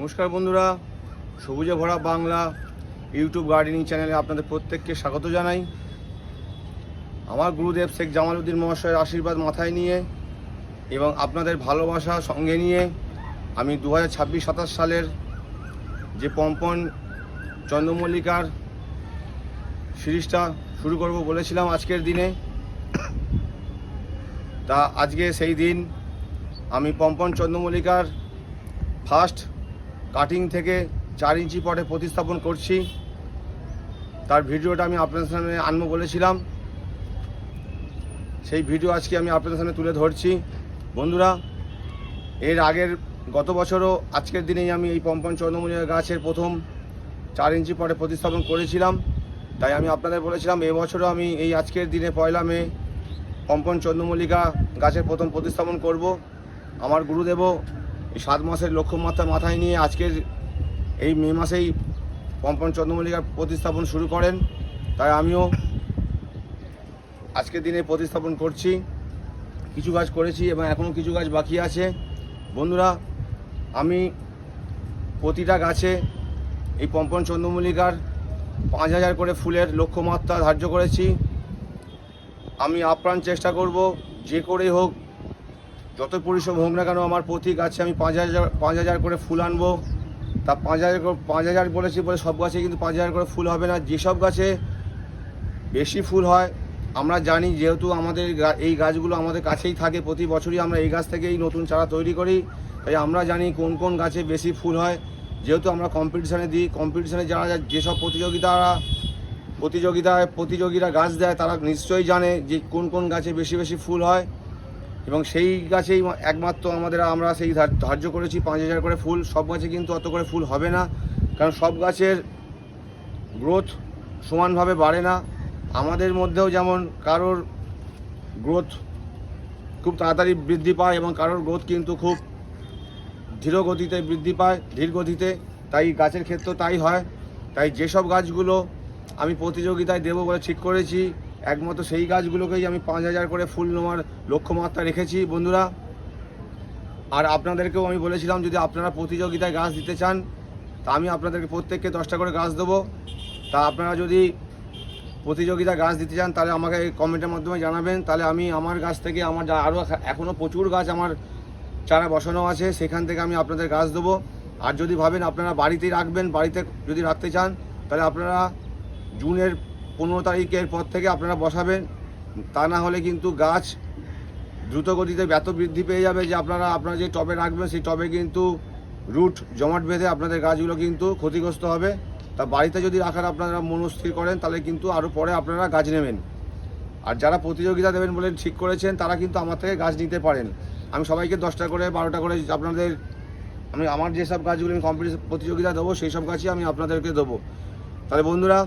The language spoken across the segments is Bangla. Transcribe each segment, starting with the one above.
নমস্কার বন্ধুরা, সবুজে ভরা বাংলা ইউটিউব গার্ডেনিং চ্যানেলে আপনাদের প্রত্যেককে স্বাগত জানাই। আমার গুরুদেব শেখ জামালউদ্দিন মহাশয়ের আশীর্বাদ মাথায় নিয়ে এবং আপনাদের ভালোবাসা সঙ্গে নিয়ে আমি 2026-27 সালের যে পম্পন চন্দ্রমল্লিকার সিরিজটা শুরু করব বলেছিলাম আজকের দিনে, তা আজকে সেই দিন আমি পম্পন চন্দ্রমল্লিকার ফার্স্ট কাটিং থেকে 4 ইঞ্চি পটে প্রতিস্থাপন করছি। তার ভিডিওটা আমি আপনাদের সামনে আনবো বলেছিলাম, সেই ভিডিও আজকে আমি আপনাদের সামনে তুলে ধরছি। বন্ধুরা, এর আগের গত বছরও আজকের দিনেই আমি এই পম্পন চন্দ্রমল্লিকা গাছের প্রথম 4 ইঞ্চি পটে প্রতিস্থাপন করেছিলাম। তাই আমি আপনাদের বলেছিলাম এবছরও আমি এই আজকের দিনে 1 মে পম্পন চন্দ্রমল্লিকা গাছের প্রথম প্রতিস্থাপন করব। আমার গুরুদেবও এই 7 মাসের লক্ষ্যমাত্রা মাথায় নিয়ে আজকের এই মে মাসেই পম্পন চন্দ্রমল্লিকার প্রতিস্থাপন শুরু করেন। তাই আমিও আজকের দিনে প্রতিস্থাপন করছি। কিছু গাছ করেছি এবং এখনও কিছু গাছ বাকি আছে। বন্ধুরা, আমি প্রতিটা গাছে এই পম্পন চন্দ্রমল্লিকার 5000 করে ফুলের লক্ষ্যমাত্রা ধার্য করেছি। আমি আপ্রাণ চেষ্টা করব যে করেই হোক, যত পরিশ্রম হোক না কেন, আমার প্রতি গাছে আমি 5000 করে ফুল আনবো। তা 5000 বলেছি বলে সব গাছে কিন্তু 5000 করে ফুল হবে না। যেসব গাছে বেশি ফুল হয় আমরা জানি, যেহেতু আমাদের এই গাছগুলো আমাদের কাছেই থাকে, প্রতি বছরই আমরা এই গাছ থেকেই নতুন চারা তৈরি করি, তাই আমরা জানি কোন কোন গাছে বেশি ফুল হয়। যেহেতু আমরা কম্পিটিশানে দিই, কম্পিটিশানে যারা যেসব প্রতিযোগীরা গাছ দেয় তারা নিশ্চয়ই জানে যে কোন কোন গাছে বেশি বেশি ফুল হয়, এবং সেই গাছেই একমাত্র আমরা সেই ধার্য করেছি 5000 করে ফুল। সব গাছে কিন্তু অত করে ফুল হবে না, কারণ সব গাছের গ্রোথ সমানভাবে বাড়ে না। আমাদের মধ্যেও যেমন কারোর গ্রোথ খুব তাড়াতাড়ি বৃদ্ধি পায় এবং কারোর গ্রোথ কিন্তু খুব ধীর গতিতে, তাই গাছের ক্ষেত্রেও তাই হয়। তাই যেসব গাছগুলো আমি প্রতিযোগিতায় দেবো বলে ঠিক করেছি, একমাত্র সেই গাছগুলোকেই আমি 5000 করে ফুল নেওয়ার লক্ষ্যমাত্রা রেখেছি বন্ধুরা। আর আপনাদেরকেও আমি বলেছিলাম, যদি আপনারা প্রতিযোগিতায় গাছ দিতে চান তা আমি আপনাদেরকে প্রত্যেককে 10টা করে গাছ দেবো। তা আপনারা যদি প্রতিযোগিতা গাছ দিতে চান তাহলে আমাকে কমেন্টের মাধ্যমে জানাবেন। তাহলে আমি আমার গাছ থেকে, আমার যা আরও এখনও প্রচুর গাছ আমার চারা বসানো আছে, সেখান থেকে আমি আপনাদের গাছ দেবো। আর যদি ভাবেন আপনারা বাড়িতেই রাখবেন, বাড়িতে যদি রাখতে চান তাহলে আপনারা জুনের 15 তারিখের পর থেকে আপনারা বসাবেন। তা না হলে কিন্তু গাছ দ্রুত গতিতে এত বৃদ্ধি পেয়ে যাবে যে আপনারা যে টবে রাখবেন সেই টবে কিন্তু রুট জমাট বেঁধে আপনাদের গাছগুলো কিন্তু ক্ষতিগ্রস্ত হবে। তা বাড়িতে যদি রাখার আপনারা মনস্থির করেন তাহলে কিন্তু আরও পরে আপনারা গাছ নেবেন। আর যারা প্রতিযোগিতা দেবেন বলে ঠিক করেছেন তারা কিন্তু আমার থেকে গাছ নিতে পারেন। আমি সবাইকে 10টা করে 12টা করে আমার যেসব গাছগুলো আমি প্রতিযোগিতা দেবো সেই সব গাছই আমি আপনাদেরকে দেবো। তাহলে বন্ধুরা,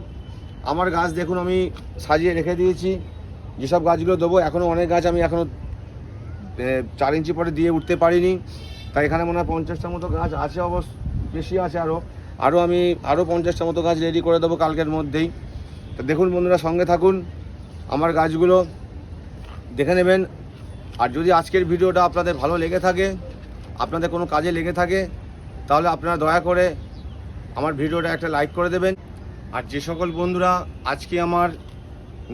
আমার গাছ দেখুন আমি সাজিয়ে রেখে দিয়েছি। যেসব গাছগুলো দেবো, এখনও অনেক গাছ আমি এখনও 4 ইঞ্চি পরে দিয়ে উঠতে পারিনি। তাই এখানে মনে হয় 50টা মতো গাছ আছে, অবশ্য বেশি আছে আমি আরও 50টা মতো গাছ রেডি করে দেবো কালকের মধ্যেই। তো দেখুন বন্ধুরা, সঙ্গে থাকুন, আমার গাছগুলো দেখে নেবেন। আর যদি আজকের ভিডিওটা আপনাদের ভালো লেগে থাকে, আপনাদের কোনো কাজে লেগে থাকে, তাহলে আপনারা দয়া করে আমার ভিডিওটা একটা লাইক করে দেবেন। আর যে সকল বন্ধুরা আজকে আমার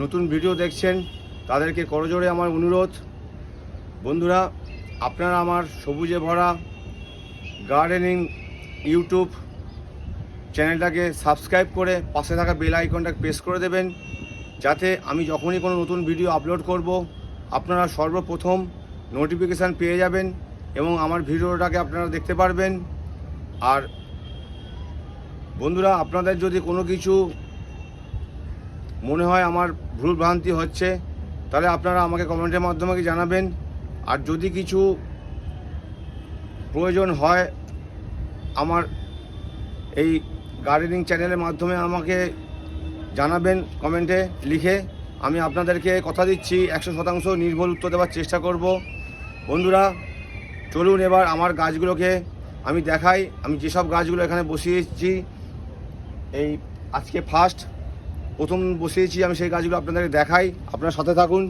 নতুন ভিডিও দেখছেন তাদেরকে করজোড়ে আমার অনুরোধ, বন্ধুরা আপনারা আমার সবুজে ভরা গার্ডেনিং ইউটিউব চ্যানেলটাকে সাবস্ক্রাইব করে পাশে থাকা বেল আইকনটা প্রেস করে দেবেন, যাতে আমি যখনই কোনো নতুন ভিডিও আপলোড করব আপনারা সর্বপ্রথম নোটিফিকেশান পেয়ে যাবেন এবং আমার ভিডিওটাকে আপনারা দেখতে পারবেন। আর বন্ধুরা, আপনাদের যদি কোনো কিছু মনে হয় আমার ভুল ভ্রান্তি হচ্ছে তাহলে আপনারা আমাকে কমেন্টের মাধ্যমে জানাবেন। আর যদি কিছু প্রয়োজন হয় আমার এই গার্ডেনিং চ্যানেলের মাধ্যমে আমাকে জানাবেন কমেন্টে লিখে। আমি আপনাদেরকে কথা দিচ্ছি 100% নির্ভুল উত্তর দেওয়ার চেষ্টা করব। বন্ধুরা চলুন এবার আমার গাছগুলোকে আমি দেখাই। আমি যেসব গাছগুলো এখানে বসিয়েছি, এই আজকে প্রথম বসিয়েছি আমি, সেই গাছগুলো আপনাদেরকে দেখাই, আপনারা সাথে থাকুন।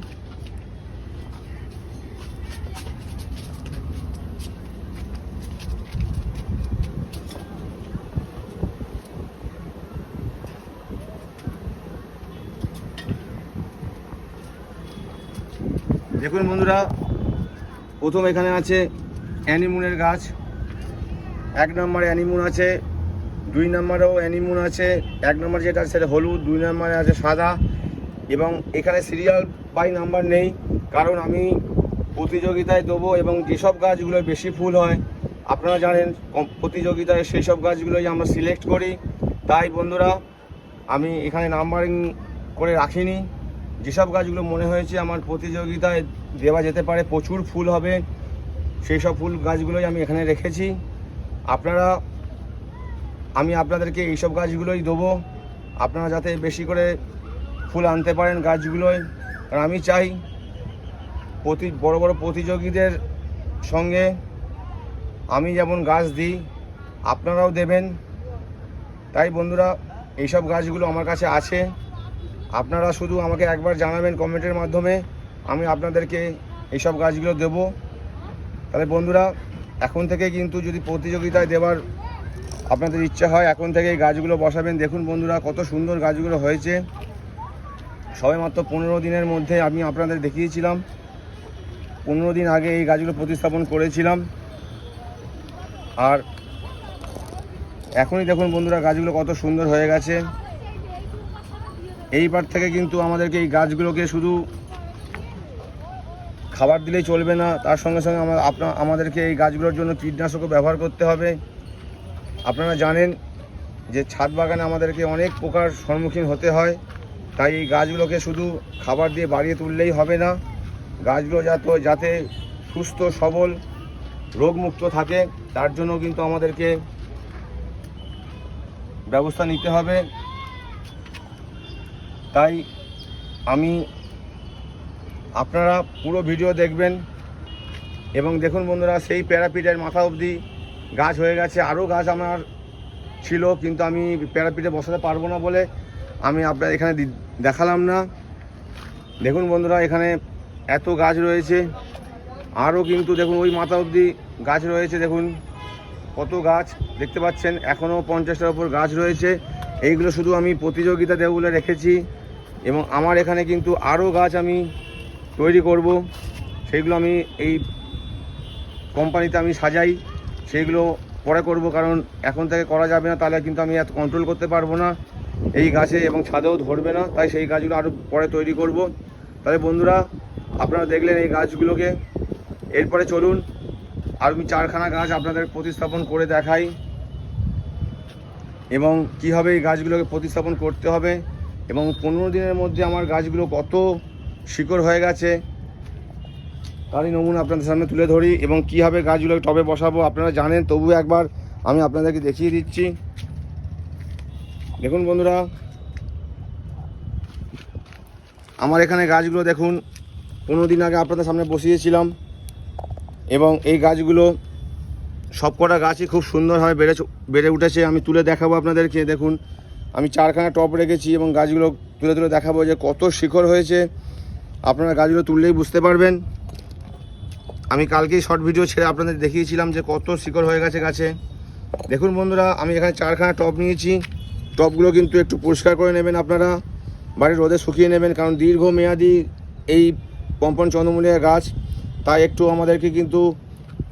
দেখুন বন্ধুরা, প্রথম এখানে আছে অ্যানিমুনের গাছ। 1 নম্বরে অ্যানিমুন আছে, 2 নম্বরেও অ্যানিমুন আছে। 1 নম্বর যেটা আছে সেটা হলুদ, 2 নম্বরে আছে সাদা। এবং এখানে সিরিয়াল বাই নাম্বার নেই, কারণ আমি প্রতিযোগিতায় দেবো এবং যেসব গাছগুলো বেশি ফুল হয় আপনারা জানেন প্রতিযোগিতায় সেই সব গাছগুলোই আমরা সিলেক্ট করি। তাই বন্ধুরা আমি এখানে নাম্বারিং করে রাখিনি। যেসব গাছগুলো মনে হয়েছে আমার প্রতিযোগিতায় দেওয়া যেতে পারে, প্রচুর ফুল হবে, সেই সব ফুল গাছগুলোই আমি এখানে রেখেছি। আমি আপনাদেরকে এইসব গাছগুলোই দেবো, আপনারা যাতে বেশি করে ফুল আনতে পারেন গাছগুলোয়। কারণ আমি চাই বড় বড় প্রতিযোগীদের সঙ্গে আমি যেমন গাছ দিই আপনারাও দেবেন। তাই বন্ধুরা এইসব গাছগুলো আমার কাছে আছে, আপনারা শুধু আমাকে একবার জানাবেন কমেন্টের মাধ্যমে, আমি আপনাদেরকে এইসব গাছগুলো দেব। তাহলে বন্ধুরা এখন থেকে কিন্তু যদি প্রতিযোগিতায় দেওয়ার আপনাদের ইচ্ছা হয় এখন থেকে এই গাছগুলো বসাবেন। দেখুন বন্ধুরা কত সুন্দর গাছগুলো হয়েছে। সবে মাত্র 15 দিনের মধ্যে আমি আপনাদের দেখিয়েছিলাম, 15 দিন আগে এই গাছগুলো প্রতিস্থাপন করেছিলাম। আর এখনই দেখুন বন্ধুরা গাছগুলো কত সুন্দর হয়ে গেছে। এইবার থেকে কিন্তু আমাদেরকে এই গাছগুলোকে শুধু খাবার দিলেই চলবে না, তার সঙ্গে সঙ্গে আমাদেরকে এই গাছগুলোর জন্য কীটনাশকও ব্যবহার করতে হবে। আপনারা জানেন যে ছাদ বাগানে আমাদেরকে অনেক প্রকার সম্মুখীন হতে হয়, তাই এই গাছগুলোকে শুধু খাবার দিয়ে বাড়িয়ে তুললেই হবে না, গাছগুলো যাতে সুস্থ সবল রোগমুক্ত থাকে তার জন্য কিন্তু আমাদেরকে ব্যবস্থা নিতে হবে। তাই আপনারা পুরো ভিডিও দেখবেন। এবং দেখুন বন্ধুরা সেই প্যারাপিটের মাথা অবধি গাছ হয়ে গেছে। আরও গাছ আমার ছিল কিন্তু আমি প্যারাপিটে বসাতে পারবো না বলে আমি আপনার এখানে দেখালাম না। দেখুন বন্ধুরা এখানে এত গাছ রয়েছে, আরও কিন্তু দেখুন ওই মাথা অবধি গাছ রয়েছে। দেখুন কত গাছ দেখতে পাচ্ছেন, এখনও 50টার ওপর গাছ রয়েছে। এইগুলো শুধু আমি প্রতিযোগিতা দেব বলে রেখেছি এবং আমার এখানে কিন্তু আরও গাছ আমি তৈরি করব, সেইগুলো আমি এই কোম্পানিতে আমি সাজাই, সেইগুলো পরে করব, কারণ এখন থেকে করা যাবে না, তাহলে কিন্তু আমি এত কন্ট্রোল করতে পারবো না এই গাছে এবং ছাদেও ধরবে না। তাই সেই গাছগুলো আরও পরে তৈরি করব। তাহলে বন্ধুরা আপনারা দেখলেন এই গাছগুলোকে, এরপরে চলুন আর আমি 4খানা গাছ আপনাদের প্রতিস্থাপন করে দেখাই এবং কীভাবে এই গাছগুলোকে প্রতিস্থাপন করতে হবে এবং 15 দিনের মধ্যে আমার গাছগুলো কত শিকড় হয়ে গেছে তারই নমুনা আপনাদের সামনে তুলে ধরি এবং কীভাবে গাছগুলোকে টবে বসাবো আপনারা জানেন, তবুও একবার আমি আপনাদেরকে দেখিয়ে দিচ্ছি। দেখুন বন্ধুরা আমার এখানে গাছগুলো দেখুন 15 দিন আগে আপনাদের সামনে বসিয়েছিলাম এবং এই গাছগুলো সবকটা গাছই খুব সুন্দরভাবে বেড়ে উঠেছে। আমি তুলে দেখাবো আপনাদেরকে। দেখুন আমি 4খানা টব রেখেছি এবং গাছগুলো তুলে দেখাবো যে কত শিকড় হয়েছে। আপনারা গাছগুলো তুললেই বুঝতে পারবেন। আমি কালকেই শর্ট ভিডিও ছেড়ে আপনাদের দেখিয়েছিলাম যে কত শিকড় হয়ে গেছে গাছে। দেখুন বন্ধুরা আমি এখানে 4খানা টব নিয়েছি। টবগুলো কিন্তু একটু পরিষ্কার করে নেবেন, আপনারা বাড়ির রোদে শুকিয়ে নেবেন, কারণ দীর্ঘমেয়াদী এই পম্পন চন্দ্রমল্লিকা গাছ, তাই একটু আমাদেরকে কিন্তু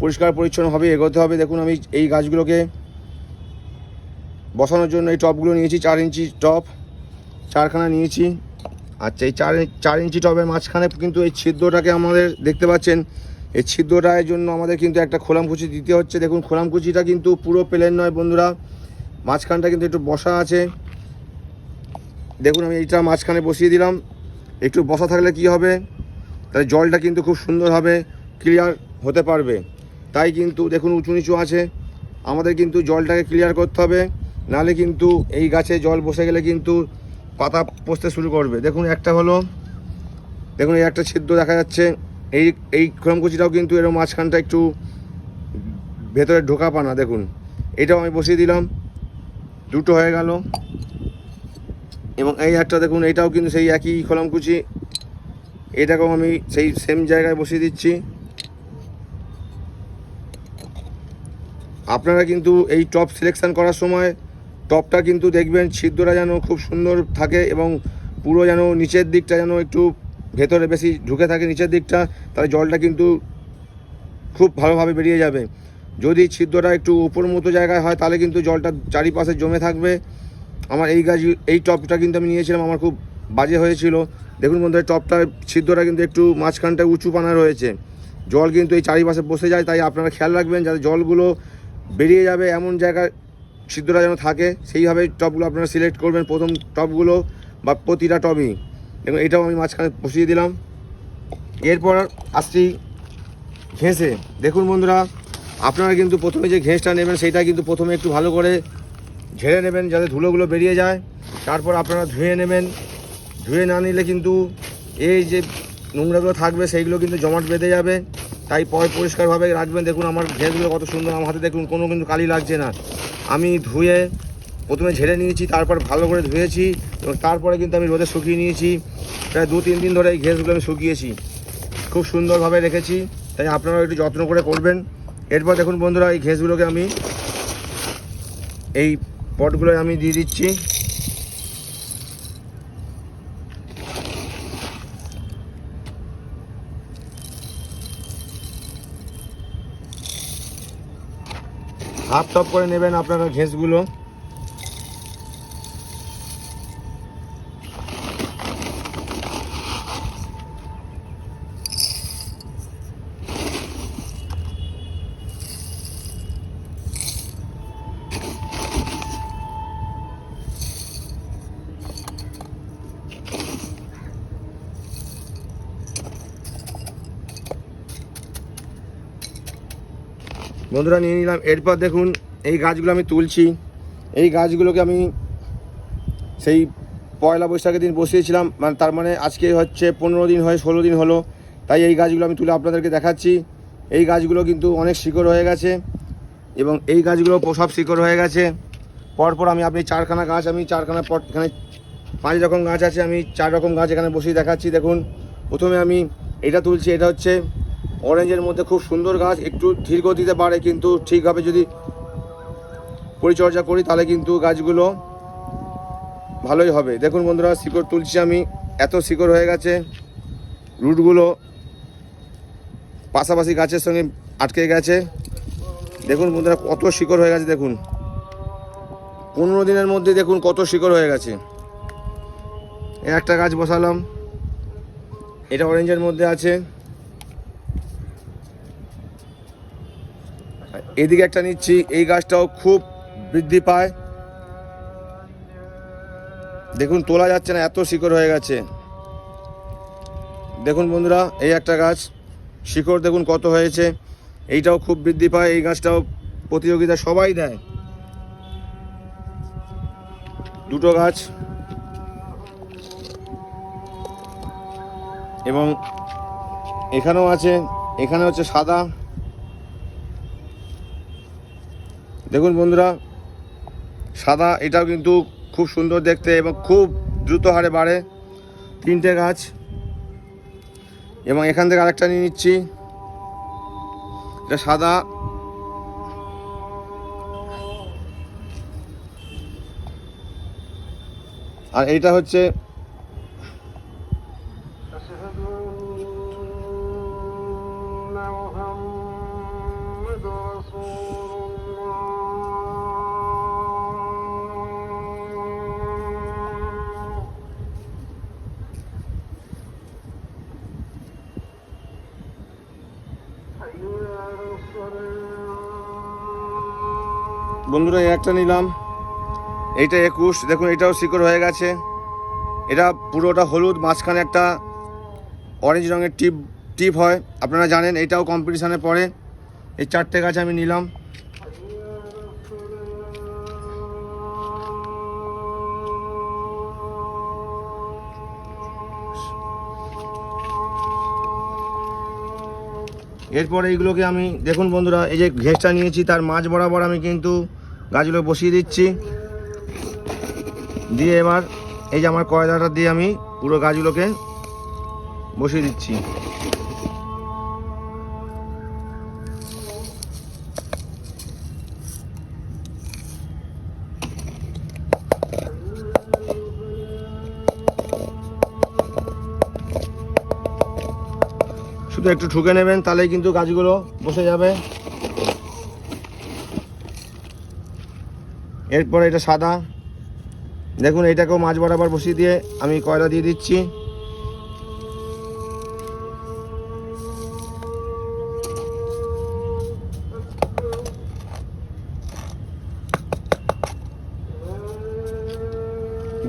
পরিষ্কার পরিচ্ছন্নভাবে এগোতে হবে। দেখুন আমি এই গাছগুলোকে বসানোর জন্য এই টবগুলো নিয়েছি, 4 ইঞ্চি টব 4খানা নিয়েছি। আচ্ছা এই 4 ইঞ্চি টবের মাঝখানে কিন্তু এই ছিদ্রটাকে আমাদের দেখতে পাচ্ছেন, এই ছিদ্রটার জন্য আমাদের কিন্তু একটা খোলামকুচি দিতে হচ্ছে। দেখুন খোলামকুচিটা কিন্তু পুরো প্লেন নয় বন্ধুরা, মাঝখানটা কিন্তু একটু বসা আছে। দেখুন আমি এইটা মাঝখানে বসিয়ে দিলাম। একটু বসা থাকলে কি হবে, তাহলে জলটা কিন্তু খুব সুন্দরভাবে ক্লিয়ার হতে পারবে। তাই কিন্তু দেখুন উঁচু নিচু আছে, আমাদের কিন্তু জলটাকে ক্লিয়ার করতে হবে, নাহলে কিন্তু এই গাছে জল বসে গেলে কিন্তু পাতা পচতে শুরু করবে। দেখুন একটা হলো, দেখুন এই একটা ছিদ্র দেখা যাচ্ছে। এই খোলামকুচিটাও কিন্তু এর মাঝখানটা একটু ভেতরে ঢোকা পানা। দেখুন এটাও আমি বসিয়ে দিলাম, দুটো হয়ে গেল। এবং এই একটা দেখুন এটাও কিন্তু সেই একই খোলামকুচি, এটাকেও আমি সেই সেম জায়গায় বসিয়ে দিচ্ছি। আপনারা কিন্তু এই টপ সিলেকশান করার সময় টপটা কিন্তু দেখবেন ছিদ্রটা যেন খুব সুন্দর থাকে এবং পুরো যেন নিচের দিকটা যেন একটু ভেতরে বেশি ঢুকে থাকে নিচের দিকটা, তাহলে জলটা কিন্তু খুব ভালোভাবে বেরিয়ে যাবে। যদি ছিদ্রটা একটু উপর মতো জায়গায় হয় তাহলে কিন্তু জলটা চারিপাশে জমে থাকবে। আমার এই টপটা কিন্তু আমি নিয়েছিলাম, আমার খুব বাজে হয়েছিল। দেখুন বন্ধুরা, টপটার ছিদ্রটা কিন্তু একটু মাঝখানটা উঁচু পানা রয়েছে, জল কিন্তু এই চারিপাশে বসে যায়। তাই আপনারা খেয়াল রাখবেন যাতে জলগুলো বেরিয়ে যাবে এমন জায়গায় ছিদ্রটা যেন থাকে, সেইভাবে টপগুলো আপনারা সিলেক্ট করবেন প্রথম টপগুলো বা প্রতিটা টবই। দেখুন এটাও আমি মাঝখানে বসিয়ে দিলাম। এরপর আসছি ঘেঁষে। দেখুন বন্ধুরা, আপনারা কিন্তু প্রথমে যে ঘেঁষটা নেবেন সেইটা কিন্তু প্রথমে একটু ভালো করে ঝেড়ে নেবেন যাতে ধুলোগুলো বেরিয়ে যায়। তারপর আপনারা ধুয়ে নেবেন। ধুয়ে না নিলে কিন্তু এই যে নোংরাগুলো থাকবে সেইগুলো কিন্তু জমাট বেঁধে যাবে। তাই পরিষ্কারভাবে রাখবেন। দেখুন আমার ঘেঁষগুলো কত সুন্দর, আমার হাতে দেখুন কোনো কিন্তু কালি লাগছে না। আমি ধুয়ে প্রথমে ঝেড়ে নিয়েছি, তারপর ভালো করে ধুয়েছি এবং তারপরে কিন্তু আমি রোদে শুকিয়ে নিয়েছি। প্রায় 2-3 দিন ধরে এই ঘেঁষগুলো আমি শুকিয়েছি, খুব সুন্দরভাবে রেখেছি। তাই আপনারাও একটু যত্ন করে করবেন। এরপর দেখুন বন্ধুরা, এই ঘেঁষগুলোকে আমি এই পটগুলোয় আমি দিয়ে দিচ্ছি। হাফ টপ করে নেবেন আপনারা ঘেঁষগুলো। বন্ধুরা নিয়ে নিলাম। এরপর দেখুন এই গাছগুলো আমি তুলছি। এই গাছগুলোকে আমি সেই পয়লা বৈশাখের দিন বসিয়েছিলাম, তার মানে আজকে হচ্ছে 15 দিন হয় 16 দিন হলো। তাই এই গাছগুলো আমি তুলে আপনাদেরকে দেখাচ্ছি। এই গাছগুলো কিন্তু অনেক শিকড় হয়ে গেছে এবং এই গাছগুলো সব শিকড় হয়ে গেছে। পরপর আপনি 4খানা গাছ, আমি 4খানা পট, এখানে 5 রকম গাছ আছে, আমি 4 রকম গাছ এখানে বসিয়ে দেখাচ্ছি। দেখুন প্রথমে আমি এটা তুলছি। এটা হচ্ছে অরেঞ্জের মধ্যে খুব সুন্দর গাছ, একটু ধীর গতিতে বাড়ে, কিন্তু ঠিকভাবে যদি পরিচর্যা করি তাহলে কিন্তু গাছগুলো ভালোই হবে। দেখুন বন্ধুরা, শিকড় তুলছি আমি, এত শিকড় হয়ে গেছে, রুটগুলো পাশাপাশি গাছের সঙ্গে আটকে গেছে। দেখুন বন্ধুরা কত শিকড় হয়ে গেছে, দেখুন 15 দিনের মধ্যে দেখুন কত শিকড় হয়ে গেছে। একটা গাছ বসালাম, এটা অরেঞ্জের মধ্যে আছে। এদিকে একটা নিচ্ছি, এই গাছটাও খুব বৃদ্ধি পায়। দেখুন তোলা যাচ্ছে না, এত শিকড় হয়ে গেছে। দেখুন বন্ধুরা, এই একটা গাছ, শিকড় দেখুন কত হয়েছে। এইটাও খুব বৃদ্ধি পায়, এই গাছটাও প্রতিযোগিতা সবাই দেয়। দুটো গাছ এবং এখানেও আছে, এখানে হচ্ছে সাদা। দেখুন বন্ধুরা সাদা, এটাও কিন্তু খুব সুন্দর দেখতে এবং খুব দ্রুত হারে বাড়ে। 3টে গাছ এবং এখান থেকে আরেকটা নিয়ে নিচ্ছি, এটা সাদা। আর এইটা হচ্ছে বন্ধুরা একটা নিলাম, এইটা 21। দেখুন এটাও শিকড় হয়ে গেছে। এটা পুরোটা হলুদ, মাঝখানে একটা অরেঞ্জ রঙের টিপ হয়, আপনারা জানেন। এটাও কম্পিটিশানে পড়ে। এই 4টে গাছ আমি নিলাম। এরপর এইগুলোকে আমি, দেখুন বন্ধুরা, এই যে ঘেঁষটা নিয়েছি তার মাঝ বরাবর আমি কিন্তু গাছগুলো বসিয়ে দিচ্ছি। দিয়ে এবার এই যে আমার কয়লাটা দিয়ে আমি পুরো গাছগুলোকে বসিয়ে দিচ্ছি। হালকা একটু ঠুকে নেবেন, তাহলেই কিন্তু গাছগুলো বসে যাবে। এরপরে এটা সাদা, দেখুন এইটাকেও মাঝ বরাবর বসিয়ে দিয়ে আমি কয়লা দিয়ে দিচ্ছি।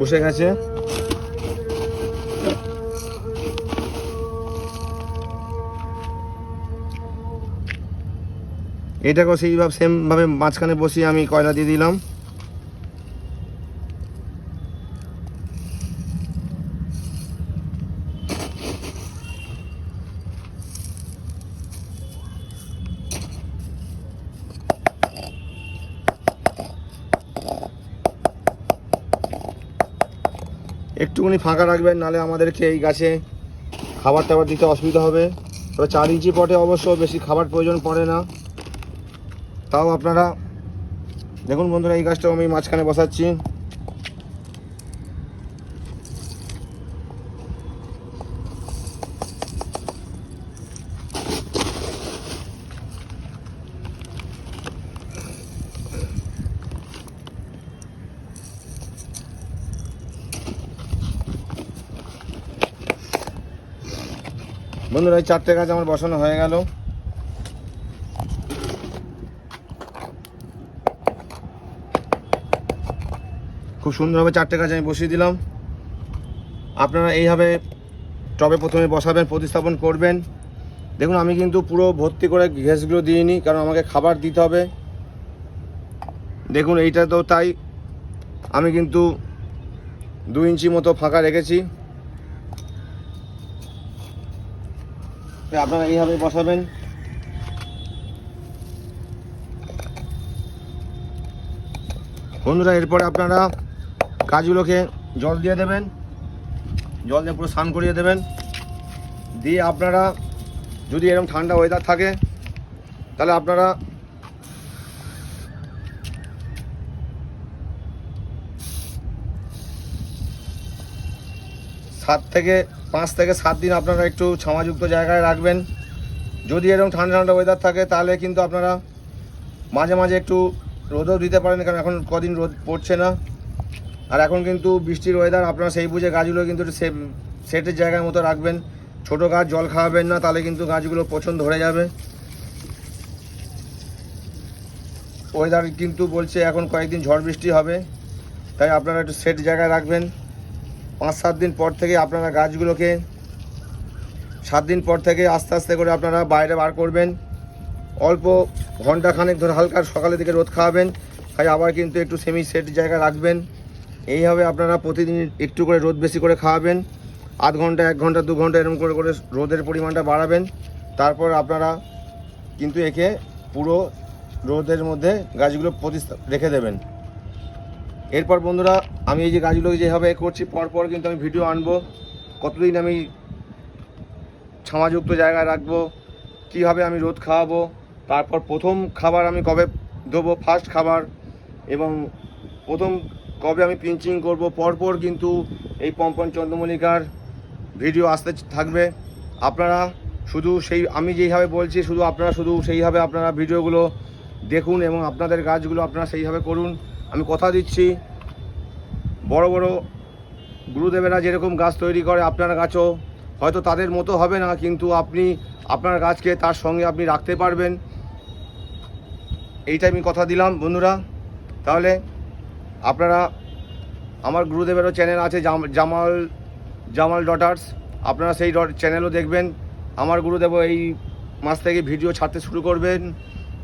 বসে গেছে। এটাকেও সেইভাবে সেমভাবে মাঝখানে বসিয়ে আমি কয়লা দিয়ে দিলাম। একটুখানি ফাঁকা রাখবেন, নাহলে আমাদেরকে এই গাছে খাবার টাবার দিতে অসুবিধা হবে। তবে 4 ইঞ্চি পটে অবশ্য বেশি খাবার প্রয়োজন পড়ে না। তাও আপনারা দেখুন বন্ধুরা, এই গাছটাও আমি মাঝখানে বসাচ্ছি। বন্ধুরা এই 4টে গাছ আমার বসানো হয়ে গেল। খুব সুন্দরভাবে 4টে গাছ আমি বসিয়ে দিলাম। আপনারা এইভাবে টবে প্রথমে বসাবেন, প্রতিস্থাপন করবেন। দেখুন আমি কিন্তু পুরো ভর্তি করে গ্যাসগুলো দিইনি, কারণ আমাকে খাবার দিতে হবে। দেখুন এইটা তো তাই, আমি কিন্তু 2 ইঞ্চি মতো ফাঁকা রেখেছি। আপনারা এইভাবে বসাবেন। বন্ধুরা এরপরে আপনারা গাছগুলোকে জল দিয়ে দেবেন, জল দিয়ে পুরো স্নান করিয়ে দেবেন। দিয়ে আপনারা যদি এরকম ঠান্ডা ওয়েদার থাকে, তাহলে আপনারা সাত থেকে 7 দিন আপনারা একটু ছামাযুক্ত জায়গায় রাখবেন। যদি এরকম ঠান্ডা ঠান্ডা ওয়েদার থাকে, তাহলে কিন্তু আপনারা মাঝে মাঝে একটু রোদও দিতে পারেন, কারণ এখন কদিন রোদ পড়ছে না। আর এখন কিন্তু বৃষ্টির ওয়েদার, আপনারা সেই বুঝে গাছগুলো কিন্তু সেটের জায়গার মতো রাখবেন। ছোট গাছ জল খাওয়াবেন না, তাহলে কিন্তু গাছগুলো পছন্দ ধরে যাবে। ওয়েদার কিন্তু বলছে এখন কয়েকদিন ঝড় বৃষ্টি হবে, তাই আপনারা একটু সেট জায়গায় রাখবেন। 5-7 দিন পর থেকে আপনারা গাছগুলোকে 7 দিন পর থেকে আস্তে আস্তে করে আপনারা বাইরে বার করবেন। অল্প ঘন্টাখানেক ধরে হালকা সকালের দিকে রোদ খাওয়াবেন, তাই আবার কিন্তু একটু সেমি সেট জায়গায় রাখবেন। এইভাবে আপনারা প্রতিদিন একটু করে রোদ বেশি করে খাওয়াবেন। আধ ঘন্টা 1 ঘন্টা 2 ঘন্টা এরকম করে করে রোদের পরিমাণটা বাড়াবেন। তারপর আপনারা কিন্তু একে পুরো রোদের মধ্যে গাছগুলো রেখে দেবেন। এরপর বন্ধুরা আমি এই যে গাছগুলো যেভাবে করছি, পরপর কিন্তু আমি ভিডিও আনবো, কতদিন আমি ছামাযুক্ত জায়গায় রাখবো, কীভাবে আমি রোদ খাওয়াবো, তারপর প্রথম খাবার আমি কবে দেবো, ফার্স্ট খাবার, এবং প্রথম কবে আমি পিঞ্চিং করব। পরপর কিন্তু এই পম্পন চন্দ্রমল্লিকার ভিডিও আসতে থাকবে। আপনারা শুধু সেই আমি যেইভাবে বলছি, আপনারা শুধু সেইভাবে আপনারা ভিডিওগুলো দেখুন এবং আপনাদের গাছগুলো আপনারা সেইভাবে করুন। আমি কথা দিচ্ছি, বড় বড় গুরুদেবেরা যেরকম গাছ তৈরি করে, আপনার গাছও হয়তো তাদের মতো হবে না, কিন্তু আপনি আপনার গাছকে তার সঙ্গে আপনি রাখতে পারবেন। এইটাই আমি কথা দিলাম বন্ধুরা। তাহলে আপনারা, আমার গুরুদেবেরও চ্যানেল আছে, জামাল ডটার্স, আপনারা সেই চ্যানেলও দেখবেন। আমার গুরুদেবও এই মাস থেকে ভিডিও ছাড়তে শুরু করবেন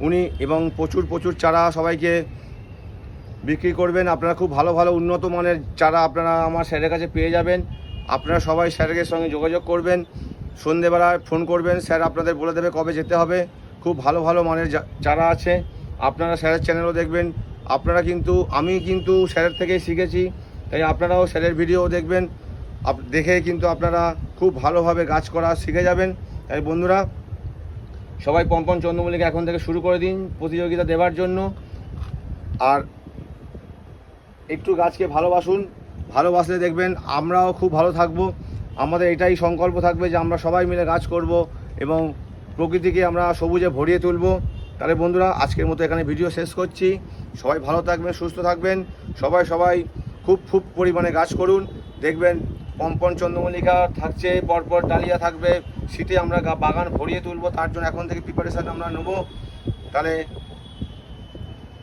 উনি, এবং প্রচুর চারা সবাইকে বিক্রি করবেন। আপনারা খুব ভালো ভালো উন্নত মানের চারা আপনারা আমার স্যারের কাছে পেয়ে যাবেন। আপনারা সবাই স্যারের সঙ্গে যোগাযোগ করবেন, সন্ধেবেলায় ফোন করবেন, স্যার আপনাদের বলে দেবে কবে যেতে হবে। খুব ভালো ভালো মানের চারা আছে, আপনারা স্যারের চ্যানেলও দেখবেন। আপনারা কিন্তু আমি কিন্তু স্যারের থেকেই শিখেছি, তাই আপনারাও স্যারের ভিডিও দেখবেন, দেখে কিন্তু আপনারা খুব ভালোভাবে গাছ করা শিখে যাবেন। তাই বন্ধুরা সবাই পম্পন চন্দ্রমল্লিকা এখন থেকে শুরু করে দিন প্রতিযোগিতা দেওয়ার জন্য। আর একটু গাছকে ভালোবাসুন, ভালোবাসলে দেখবেন আমরাও খুব ভালো থাকবো। আমাদের এটাই সংকল্প থাকবে যে আমরা সবাই মিলে গাছ করব এবং প্রকৃতিকে আমরা সবুজে ভরিয়ে তুলব। তাহলে বন্ধুরা, আজকের মতো এখানে ভিডিও শেষ করছি। সবাই ভালো থাকবেন, সুস্থ থাকবেন। সবাই খুব পরিমাণে গাছ করুন। দেখবেন পম্পন চন্দ্রমল্লিকা থাকছে, পরপর ডালিয়া থাকবে। শীতে আমরা বাগান ভরিয়ে তুলব, তার জন্য এখন থেকে প্রিপারেশান আমরা নেব। তাহলে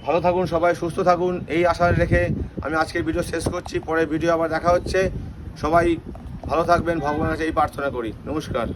ভালো থাকুন, সবাই সুস্থ থাকুন, এই আশা রেখে আমি আজকের ভিডিও শেষ করছি। পরের ভিডিও আবার দেখা হচ্ছে। সবাই ভালো থাকবেন, ভগবানের কাছে এই প্রার্থনা করি। নমস্কার।